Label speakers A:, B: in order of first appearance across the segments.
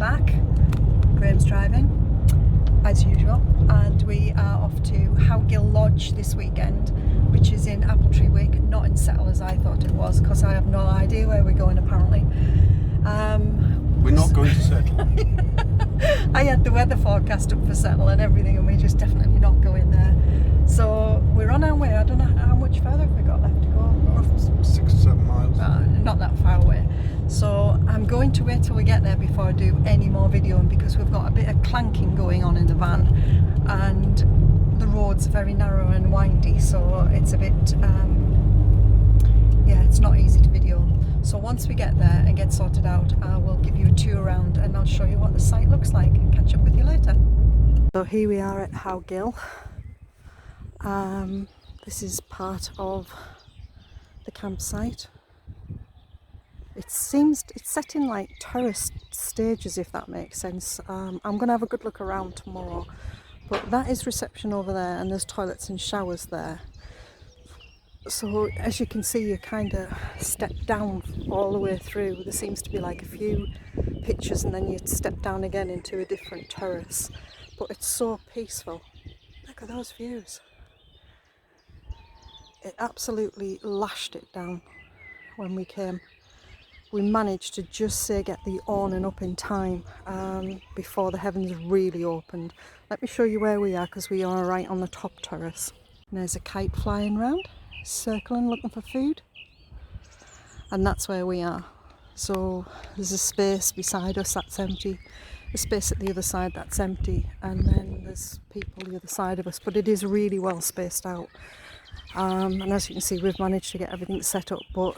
A: back. Graham's driving, as usual, and we are off to Howgill Lodge this weekend, which is in Appletree Wick, not in Settle as I thought it was, because I have no idea where we're going apparently.
B: We're not going to Settle.
A: I had the weather forecast up for Settle and everything, and we're just definitely not going there. So we're on our way. I don't know how much further have we got left to go.
B: 6 or 7 miles.
A: Not that far away. So I'm going to wait till we get there before I do any more videoing, because we've got a bit of clanking going on in the van, and the road's very narrow and windy, so it's a bit yeah, it's not easy to video. So once we get there and get sorted out, I will give you a tour around and I'll show you what the site looks like and catch up with you later. So here we are at Howgill. This is part of the campsite. It's set in like terraced stages, if that makes sense. I'm going to have a good look around tomorrow, but that is reception over there, and there's toilets and showers there. So as you can see, you kind of step down all the way through. There seems to be like a few pitches, and then you step down again into a different terrace, but it's so peaceful. Look at those views. It absolutely lashed it down when we came. We managed to just say get the awning up in time before the heavens really opened. Let me show you where we are, because we are right on the top terrace. And there's a kite flying round, circling, looking for food. And that's where we are. So there's a space beside us that's empty, a space at the other side that's empty, and then there's people the other side of us, but it is really well spaced out. And as you can see, we've managed to get everything set up, but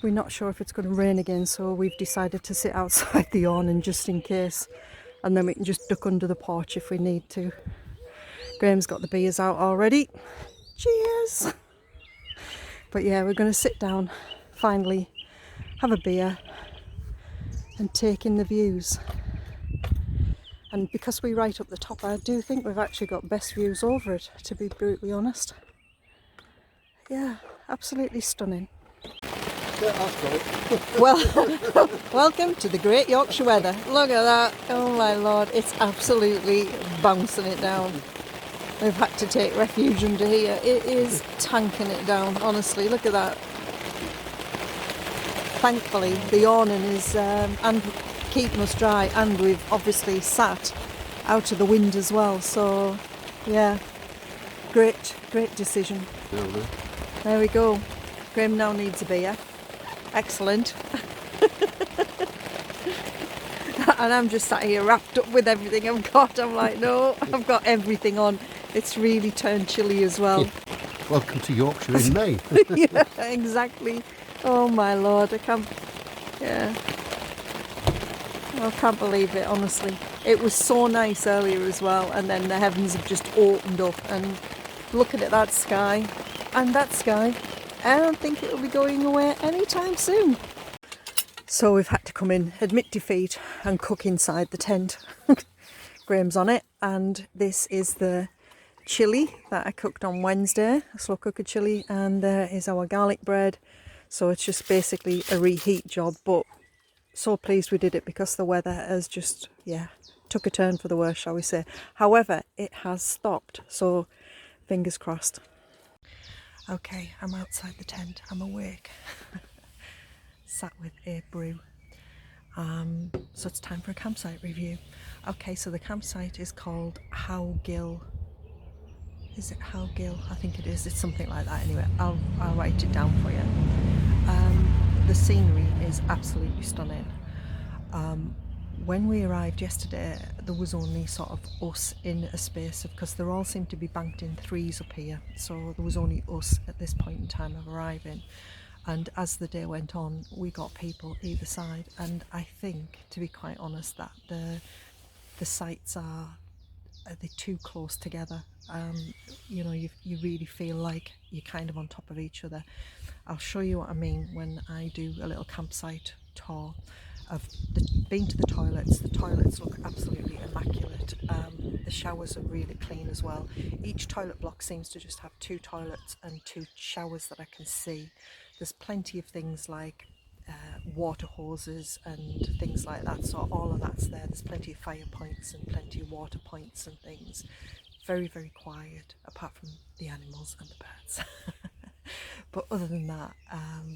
A: we're not sure if it's going to rain again, so we've decided to sit outside the awning just in case, and then we can just duck under the porch if we need to. Graham's got the beers out already. Cheers! But yeah, we're going to sit down, finally have a beer and take in the views. And because we're right up the top, I do think we've actually got best views over it, to be brutally honest. Yeah, absolutely stunning. Well, welcome to the Great Yorkshire weather. Look at that. Oh my lord, it's absolutely bouncing it down. We've had to take refuge under here. It is tanking it down, honestly. Look at that. Thankfully, the awning is and keeping us dry, and we've obviously sat out of the wind as well. So, yeah, great decision. There we go. Graham now needs a beer. Excellent. And I'm just sat here wrapped up with everything I've got. I'm like, no, I've got everything on. It's really turned chilly as well.
B: Welcome to Yorkshire in May.
A: Yeah, exactly. Oh my lord, I can't believe it, honestly. It was so nice earlier as well, and then the heavens have just opened up, and looking at that sky, and that sky, I don't think it'll be going away anytime soon. So we've had to come in, admit defeat, and cook inside the tent. Graham's on it, and this is the chilli that I cooked on Wednesday, a slow cooker chilli, and there is our garlic bread. So it's just basically a reheat job, but so pleased we did it, because the weather has just, yeah, took a turn for the worse, shall we say. However, it has stopped, so fingers crossed. Okay, I'm outside the tent, I'm awake, sat with a brew. So it's time for a campsite review. Okay, so the campsite is called Howgill. Is it Howgill? I think it is. It's something like that. Anyway, I'll write it down for you. The scenery is absolutely stunning. When we arrived yesterday, there was only sort of us in a space of, because they all seem to be banked in threes up here, so there was only us at this point in time of arriving. And as the day went on, we got people either side, and I think, to be quite honest, that the sites are they're too close together. You know, you really feel like you're kind of on top of each other. I'll show you what I mean when I do a little campsite tour. I've been to the toilets. The toilets look absolutely immaculate. The showers are really clean as well. Each toilet block seems to just have 2 toilets and 2 showers that I can see. There's plenty of things like water hoses and things like that, so all of that's there. There's plenty of fire points and plenty of water points and things. Very, very quiet, apart from the animals and the birds. But other than that,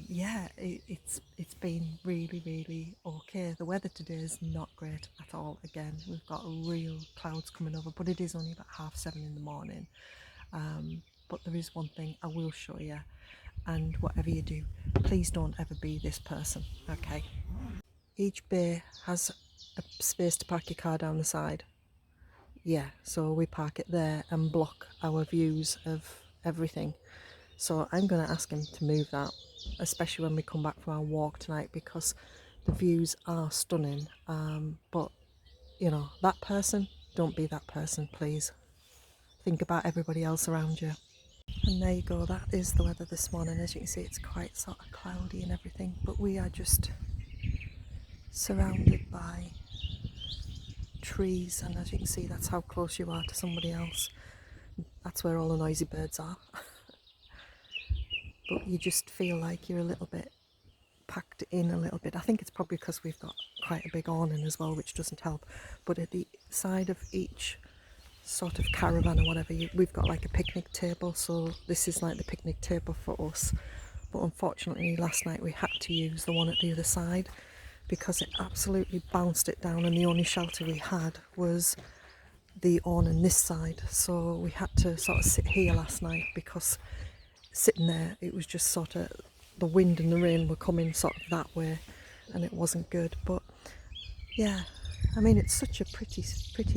A: yeah, it's been really, really okay. The weather today is not great at all. Again, we've got real clouds coming over, but it is only about 7:30 in the morning. But there is one thing I will show you, and whatever you do, please don't ever be this person, okay? Each bay has a space to park your car down the side. Yeah, so we park it there and block our views of everything. So I'm going to ask him to move that, especially when we come back from our walk tonight, because the views are stunning. But, you know, that person, don't be that person, please. Think about everybody else around you. And there you go, that is the weather this morning. As you can see, it's quite sort of cloudy and everything, but we are just surrounded by trees, and as you can see, that's how close you are to somebody else. That's where all the noisy birds are. But you just feel like you're a little bit packed in a little bit. I think it's probably because we've got quite a big awning as well, which doesn't help. But at the side of each sort of caravan or whatever, we've got like a picnic table, so this is like the picnic table for us. But unfortunately last night we had to use the one at the other side because it absolutely bounced it down, and the only shelter we had was the awning this side, so we had to sort of sit here last night because sitting there it was just sort of, the wind and the rain were coming sort of that way and it wasn't good. But yeah, I mean, it's such a pretty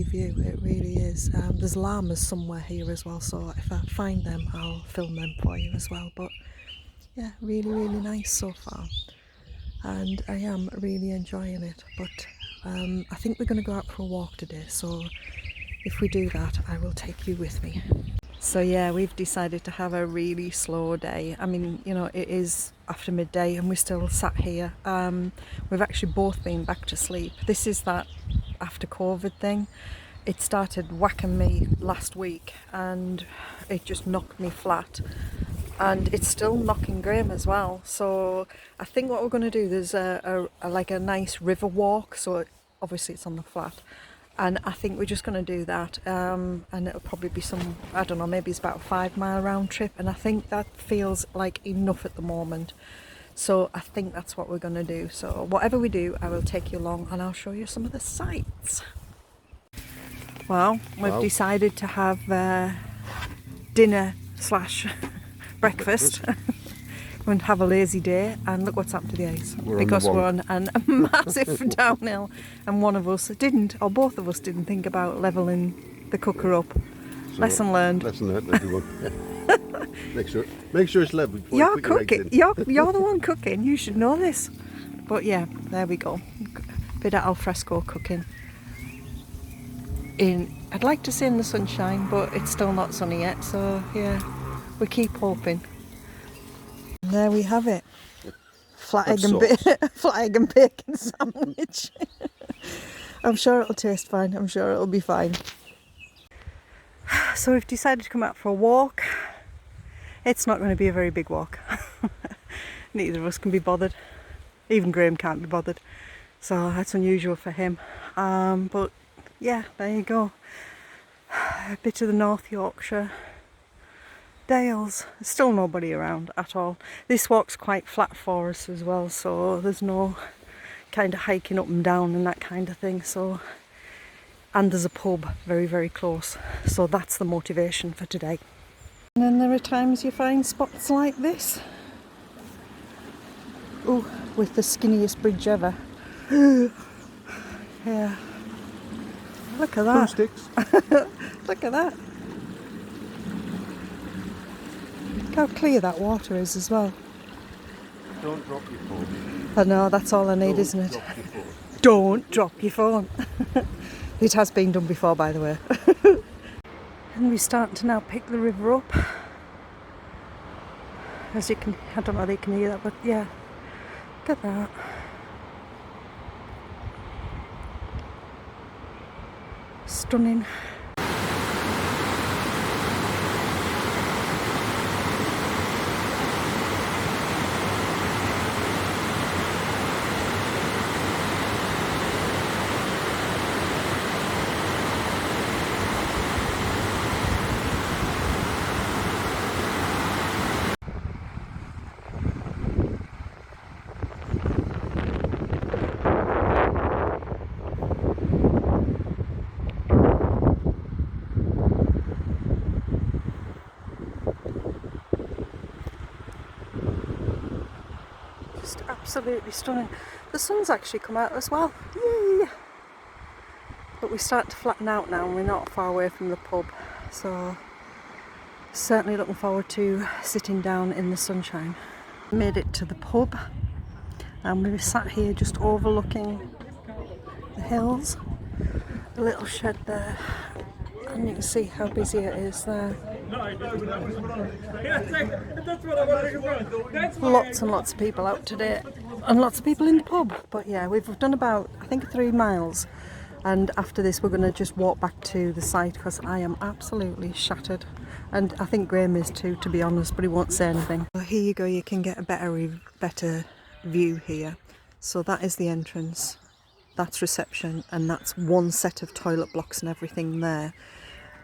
A: view, it really is. There's llamas somewhere here as well, so if I find them I'll film them for you as well. But yeah, really, really nice so far, and I am really enjoying it. But I think we're going to go out for a walk today, so if we do that I will take you with me. So yeah, we've decided to have a really slow day. I mean, you know, it is after midday and we're still sat here. We've actually both been back to sleep. This is that after COVID thing. It started whacking me last week and it just knocked me flat. And it's still knocking Graham as well. So I think what we're going to do, there's like a nice river walk. So obviously it's on the flat. And I think we're just going to do that, and it'll probably be some, I don't know, maybe it's about a 5-mile round trip, and I think that feels like enough at the moment. So I think that's what we're going to do. So whatever we do, I will take you along and I'll show you some of the sights. Well, we've decided to have dinner / breakfast. And have a lazy day, and look what's happened to the ice, because we're on a massive downhill, and one of us didn't, or both of us didn't think about levelling the cooker up. So lesson learned.
B: Lesson learned, everyone. Make sure it's level before
A: you're
B: you put
A: cooking. You're the one cooking. You should know this. But yeah, there we go. Bit of alfresco cooking. I'd like to say in the sunshine, but it's still not sunny yet. So yeah, we keep hoping. There we have it. Flat egg and bacon sandwich. I'm sure it'll taste fine. I'm sure it'll be fine. So we've decided to come out for a walk. It's not going to be a very big walk. Neither of us can be bothered. Even Graham can't be bothered. So that's unusual for him. But yeah, there you go. A bit of the North Yorkshire Dales. There's still nobody around at all. This walk's quite flat for us as well, so there's no kind of hiking up and down and that kind of thing. So, and there's a pub very, very close, so that's the motivation for today. And then there are times you find spots like this. Oh, with the skinniest bridge ever. Yeah. Look at that.
B: Sticks.
A: Look at that. Look how clear that water is as well.
B: Don't drop your phone.
A: I know, that's all I need, isn't it? Don't drop your phone. It has been done before, by the way. And we're starting to now pick the river up. As you can, I don't know if you can hear that, but yeah, look at that. Stunning. absolutely stunning. The sun's actually come out as well. Yay! But we start to flatten out now and we're not far away from the pub. So certainly looking forward to sitting down in the sunshine. Made it to the pub and we were sat here just overlooking the hills. A little shed there, and you can see how busy it is there. Lots and lots of people out today and lots of people in the pub. But yeah, we've done about, I think, 3 miles, and after this we're going to just walk back to the site because I am absolutely shattered, and I think Graham is too, to be honest, but he won't say anything. Well, here you go, you can get a better view here. So that is the entrance. That's reception, and that's one set of toilet blocks and everything there,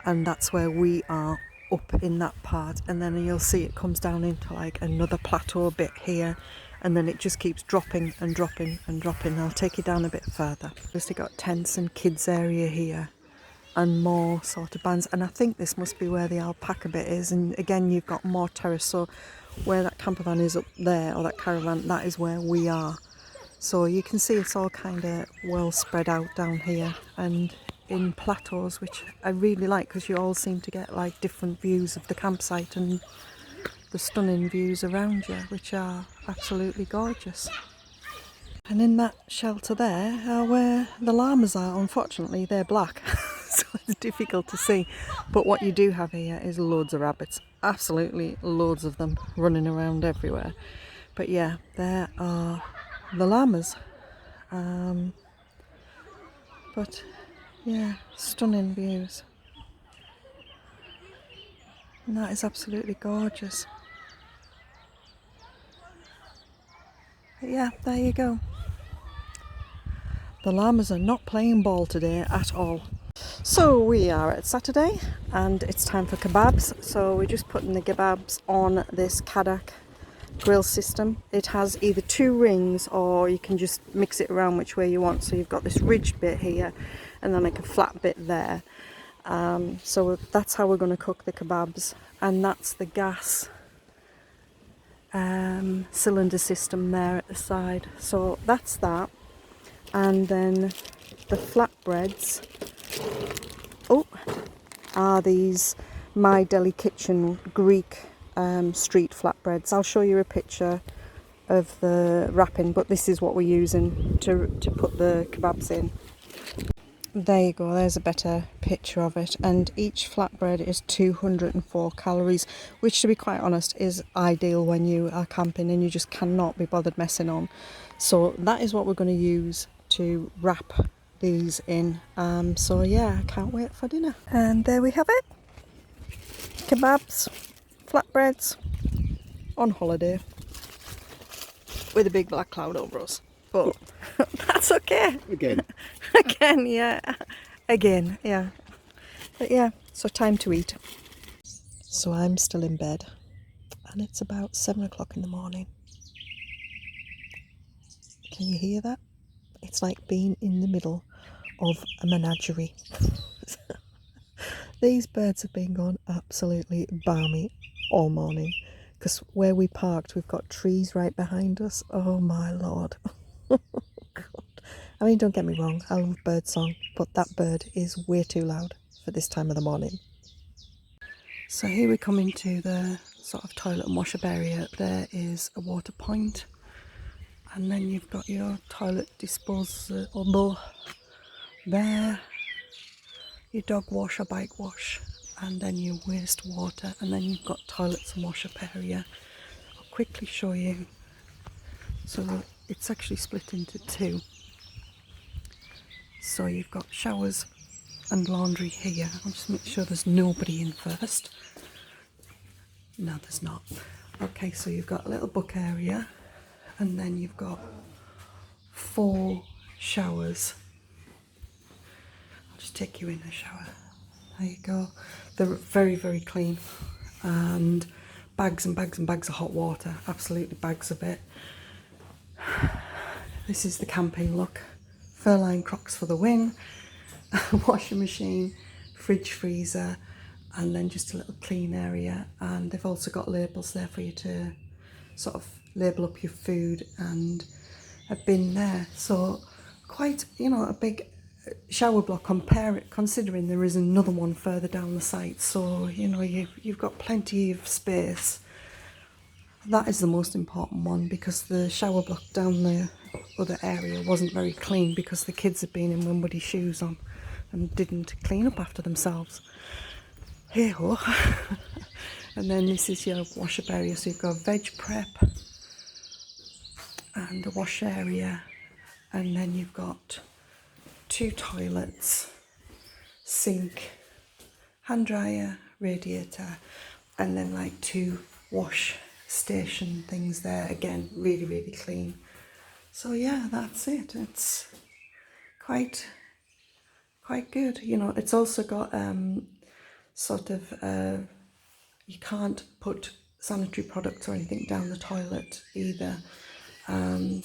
A: and that's where we are, up in that part. And then you'll see it comes down into like another plateau bit here, and then it just keeps dropping and dropping and dropping. I'll take you down a bit further. We've got tents and kids area here and more sort of bands, and I think this must be where the alpaca bit is. And again, you've got more terrace, so where that camper van is up there, or that caravan, that is where we are. So you can see it's all kind of well spread out down here and in plateaus, which I really like because you all seem to get like different views of the campsite and the stunning views around you, which are absolutely gorgeous. And in that shelter there are where the llamas are. Unfortunately, they're black, so it's difficult to see. But what you do have here is loads of rabbits, absolutely loads of them running around everywhere. But yeah, there are the llamas, but yeah, stunning views, and that is absolutely gorgeous. But yeah, there you go. The llamas are not playing ball today at all. So we are at Saturday and it's time for kebabs. So we're just putting the kebabs on this Kadak grill system. It has either 2 rings or you can just mix it around which way you want. So you've got this ridged bit here and then like a flat bit there. So that's how we're going to cook the kebabs, and that's the gas cylinder system there at the side. So that's that, and then the flatbreads are these My Deli Kitchen Greek street flatbreads. I'll show you a picture of the wrapping, but this is what we're using to put the kebabs in. There you go, there's a better picture of it, and each flatbread is 204 calories, which, to be quite honest, is ideal when you are camping and you just cannot be bothered messing on. So that is what we're going to use to wrap these in. So yeah, I can't wait for dinner. And there we have it, kebabs, flatbreads, on holiday with a big black cloud over us, but that's okay. Again, yeah. Again, yeah. But yeah, so time to eat. So I'm still in bed and it's about 7 o'clock in the morning. Can you hear that? It's like being in the middle of a menagerie. These birds have been gone absolutely balmy all morning, because where we parked we've got trees right behind us. Oh my lord. I mean, don't get me wrong, I love birdsong, but that bird is way too loud for this time of the morning. So here we come into the sort of toilet and wash up area. There is a water point, and then you've got your toilet disposal there, your dog wash or bike wash, and then your waste water, and then you've got toilets and wash up area. I'll quickly show you. So it's actually split into 2. So you've got showers and laundry here. I'll just make sure there's nobody in first. No, there's not. Okay, so you've got a little book area, and then you've got 4 showers. I'll just take you in the shower. There you go. They're very, very clean, and bags and bags and bags of hot water. Absolutely bags of it. This is the camping look. Fur-lined Crocs for the win, washing machine, fridge, freezer, and then just a little clean area. And they've also got labels there for you to sort of label up your food and a bin there. So quite, you know, a big shower block, considering there is another one further down the site. So, you know, you've got plenty of space. That is the most important one, because the shower block down the other area wasn't very clean because the kids had been in with muddy shoes on and didn't clean up after themselves. Hey ho. And then this is your wash up area, so you've got veg prep and a wash area, and then you've got 2 toilets, sink, hand dryer, radiator, and then like 2 wash station things there. Again, really, really clean. So yeah, that's it. It's quite good. You know, it's also got sort of you can't put sanitary products or anything down the toilet either.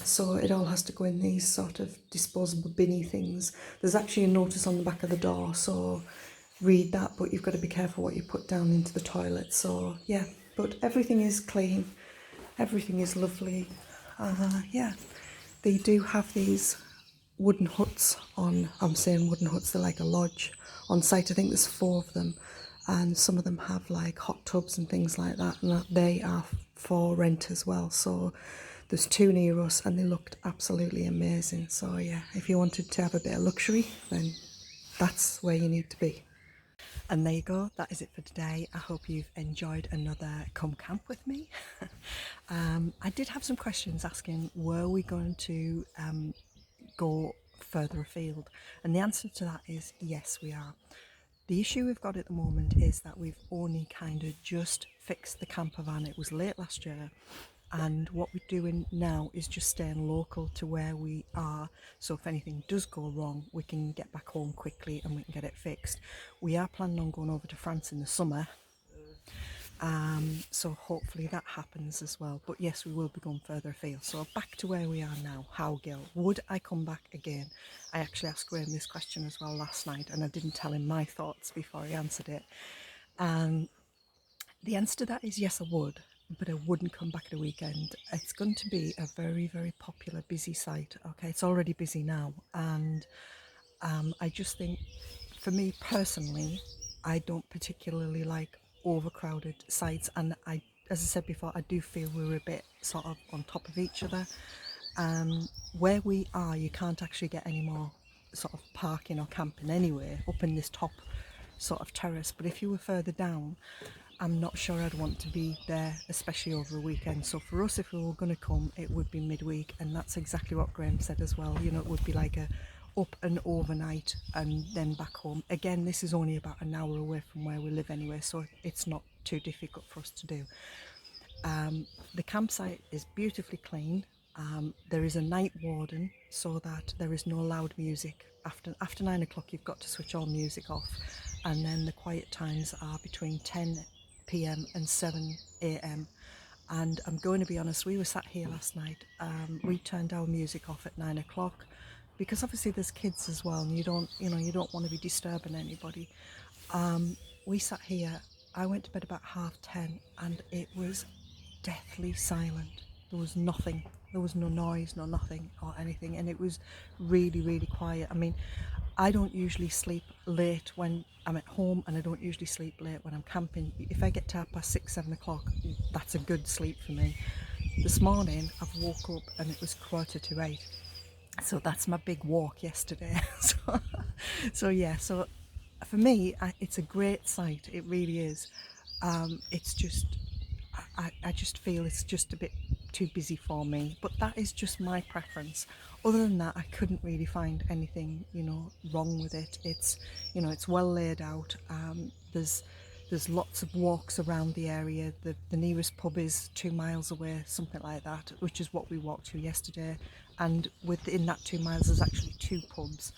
A: So it all has to go in these sort of disposable binny things. There's actually a notice on the back of the door, so read that, but you've got to be careful what you put down into the toilet. So yeah, but everything is clean, everything is lovely. Yeah, they do have these wooden huts on, I'm saying wooden huts, they're like a lodge on site. I think there's 4 of them, and some of them have like hot tubs and things like that, and they are for rent as well. So there's 2 near us, and they looked absolutely amazing. So yeah, if you wanted to have a bit of luxury, then that's where you need to be. And there you go, that is it for today. I hope you've enjoyed another come camp with me. I did have some questions asking, were we going to go further afield? And the answer to that is yes, we are. The issue we've got at the moment is that we've only kind of just fixed the camper van. It was late last year, and what we're doing now is just staying local to where we are, so if anything does go wrong, we can get back home quickly and we can get it fixed. We are planning on going over to France in the summer, so hopefully that happens as well. But yes, we will be going further afield. So back to where we are now, Howgill. Would I come back again? I actually asked Graham this question as well last night, and I didn't tell him my thoughts before he answered it. The answer to that is yes, I would, but I wouldn't come back at a weekend. It's going to be a very, very popular, busy site. Okay, it's already busy now, and I just think, for me personally, I don't particularly like overcrowded sites, and as I said before, I do feel we're a bit sort of on top of each other. Where we are, you can't actually get any more sort of parking or camping anyway up in this top sort of terrace, but if you were further down, I'm not sure I'd want to be there, especially over a weekend. So for us, if we were going to come, it would be midweek, and that's exactly what Graham said as well. You know, it would be like a up and overnight and then back home. Again, this is only about an hour away from where we live anyway, so it's not too difficult for us to do. The campsite is beautifully clean. There is a night warden, so that there is no loud music. After 9 o'clock, you've got to switch all music off, and then the quiet times are between 10 p.m. and 7 a.m. And I'm going to be honest, we were sat here last night. We turned our music off at 9 o'clock because obviously there's kids as well, and you don't want to be disturbing anybody. We sat here. I went to bed about 10:30, and it was deathly silent. There was nothing. There was no noise, no nothing or anything, and it was really, really quiet. I mean, I don't usually sleep late when I'm at home, and I don't usually sleep late when I'm camping. If I get to 6:30, 7 o'clock, that's a good sleep for me. This morning, I've woke up and it was 7:45. So that's my big walk yesterday. So yeah, so for me, it's a great site. It really is. It's just, I just feel it's just a bit too busy for me, but that is just my preference. Other than that, I couldn't really find anything, wrong with it. It's, it's well laid out. There's lots of walks around the area. The nearest pub is 2 miles away, something like that, which is what we walked to yesterday. And within that 2 miles, there's actually 2 pubs.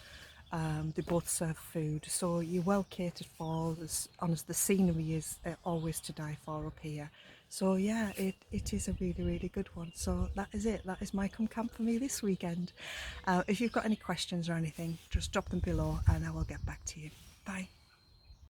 A: They both serve food, so you're well catered for. The scenery is always to die for up here. So yeah, it is a really, really good one. So that is it. That is my come camp for me this weekend. If you've got any questions or anything, just drop them below and I will get back to you. Bye.